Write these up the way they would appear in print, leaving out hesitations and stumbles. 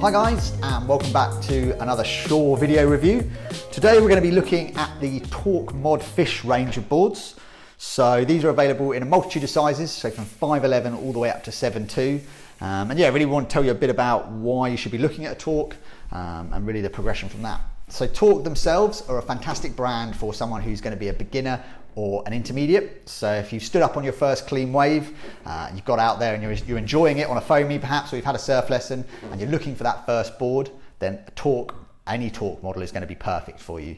Hi guys, and welcome back to another Shore video review. Today we're going to be looking at the Torq Mod Fish range of boards. So these are available in a multitude of sizes, so from 5'11" all the way up to 7'2". And yeah, I really want to tell you a bit about why you should be looking at a Torq and really the progression from that. So Torq themselves are a fantastic brand for someone who's going to be a beginner or an intermediate. So if you've stood up on your first clean wave, you've got out there and you're enjoying it on a foamy perhaps, or you've had a surf lesson and you're looking for that first board, then a Torq, any Torq model is going to be perfect for you.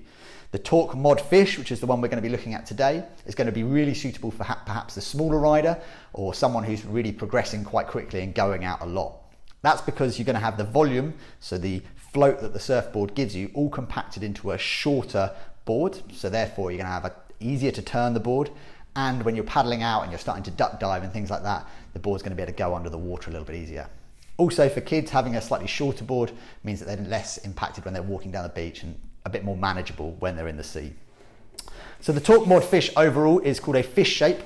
The Torq Mod Fish, which is the one we're going to be looking at today, is going to be really suitable for perhaps the smaller rider or someone who's really progressing quite quickly and going out a lot. That's because you're going to have the volume, so the float that the surfboard gives you, all compacted into a shorter board. So therefore you're going to have easier to turn the board, and when you're paddling out and you're starting to duck dive and things like that, the board's going to be able to go under the water a little bit easier. Also for kids, having a slightly shorter board means that they're less impacted when they're walking down the beach and a bit more manageable when they're in the sea. So the Torq Mod Fish overall is called a fish shape,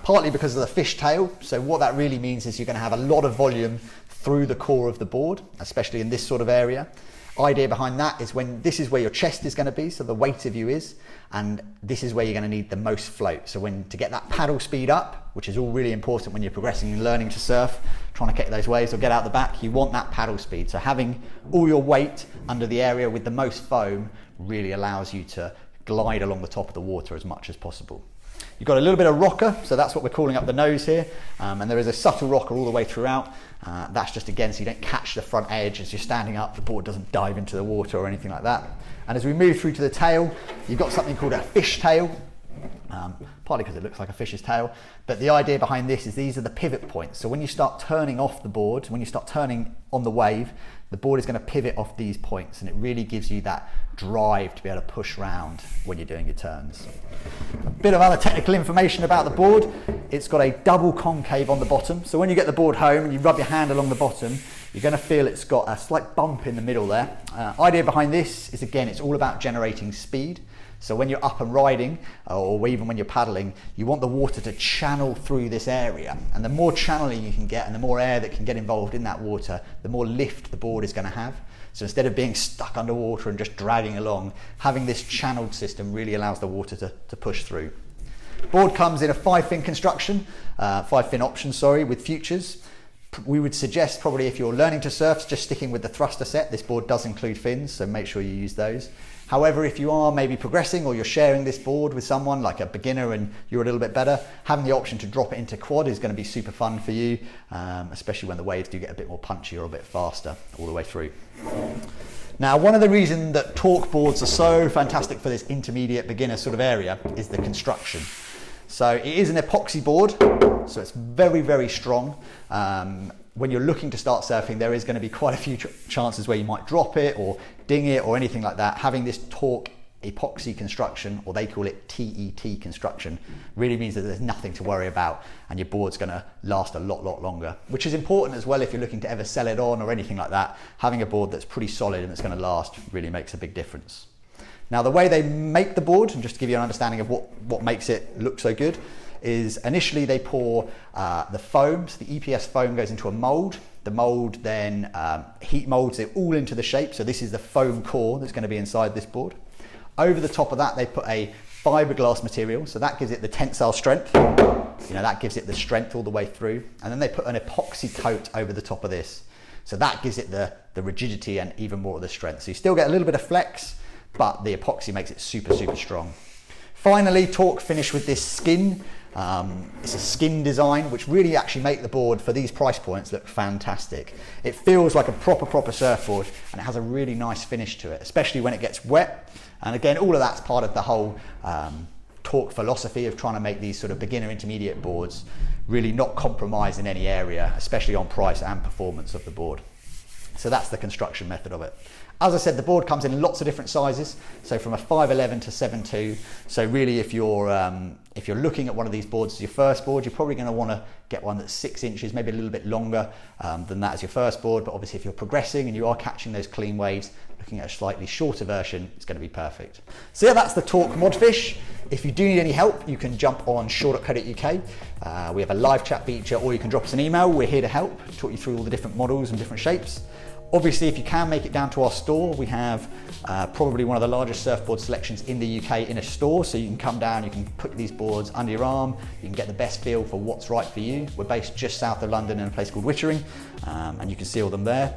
partly because of the fish tail. So what that really means is you're going to have a lot of volume through the core of the board, especially in this sort of area. Idea behind that is when this is where your chest is going to be, so the weight of you is, and this is where you're going to need the most float. So to get that paddle speed up, which is all really important when you're progressing and learning to surf, trying to catch those waves or get out the back, you want that paddle speed. So having all your weight under the area with the most foam really allows you to glide along the top of the water as much as possible. You've got a little bit of rocker, so that's what we're calling up the nose here, and there is a subtle rocker all the way throughout. That's just again so you don't catch the front edge as you're standing up, the board doesn't dive into the water or anything like that. And as we move through to the tail, you've got something called a fish tail, partly because it looks like a fish's tail, but the idea behind this is these are the pivot points. So when you start turning off the board, when you start turning on the wave, the board is going to pivot off these points, and it really gives you that drive to be able to push round when you're doing your turns. A bit of other technical information about the board. It's got a double concave on the bottom, so when you get the board home and you rub your hand along the bottom, you're going to feel it's got a slight bump in the middle there. Idea behind this is, again, it's all about generating speed. So when you're up and riding, or even when you're paddling, you want the water to channel through this area. And the more channeling you can get and the more air that can get involved in that water, the more lift the board is going to have. So instead of being stuck underwater and just dragging along, having this channeled system really allows the water to push through. Board comes in a 5-fin construction, 5-fin option, sorry, with futures. We would suggest probably if you're learning to surf, just sticking with the thruster set. This board does include fins, so make sure you use those. However, if you are maybe progressing or you're sharing this board with someone like a beginner and you're a little bit better, having the option to drop it into quad is going to be super fun for you, especially when the waves do get a bit more punchy or a bit faster all the way through. Now, one of the reasons that Torq boards are so fantastic for this intermediate beginner sort of area is the construction. So it is an epoxy board, so it's very, very strong. When you're looking to start surfing, there is going to be quite a few chances where you might drop it or ding it or anything like that. Having this Torq epoxy construction, or they call it TET construction, really means that there's nothing to worry about and your board's going to last a lot longer, which is important as well if you're looking to ever sell it on or anything like that. Having a board that's pretty solid and that's going to last really makes a big difference. Now, the way they make the board, and just to give you an understanding of what makes it look so good, is initially they pour the foam, so the EPS foam goes into a mold. The mold then heat molds it all into the shape. So this is the foam core that's going to be inside this board. Over the top of that, they put a fiberglass material, so that gives it the tensile strength. That gives it the strength all the way through. And then they put an epoxy coat over the top of this, so that gives it the rigidity and even more of the strength. So you still get a little bit of flex, but the epoxy makes it super strong. Finally, Torq finish with this skin. It's a skin design which really actually make the board for these price points look fantastic. It feels like a proper surfboard, and it has a really nice finish to it, especially when it gets wet. And again, all of that's part of the whole Torq philosophy of trying to make these sort of beginner intermediate boards really not compromise in any area, especially on price and performance of the board. So that's the construction method of it. As I said, the board comes in lots of different sizes, so from a 5'11" to 7'2". So really, if you're looking at one of these boards as your first board, you're probably going to want to get one that's 6 inches, maybe a little bit longer than that as your first board. But obviously, if you're progressing and you are catching those clean waves, looking at a slightly shorter version, it's going to be perfect. So yeah, that's the Torq Mod Fish. If you do need any help, you can jump on shore.co.uk. We have a live chat feature, or you can drop us an email. We're here to help, talk you through all the different models and different shapes. Obviously, if you can make it down to our store, we have probably one of the largest surfboard selections in the UK in a store. So you can come down, you can put these boards under your arm, you can get the best feel for what's right for you. We're based just south of London in a place called Wittering, and you can see all them there.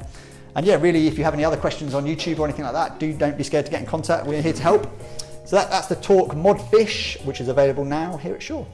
And yeah, really, if you have any other questions on YouTube or anything like that, don't be scared to get in contact. We're here to help. So that's the Torq Mod Fish, which is available now here at Shore.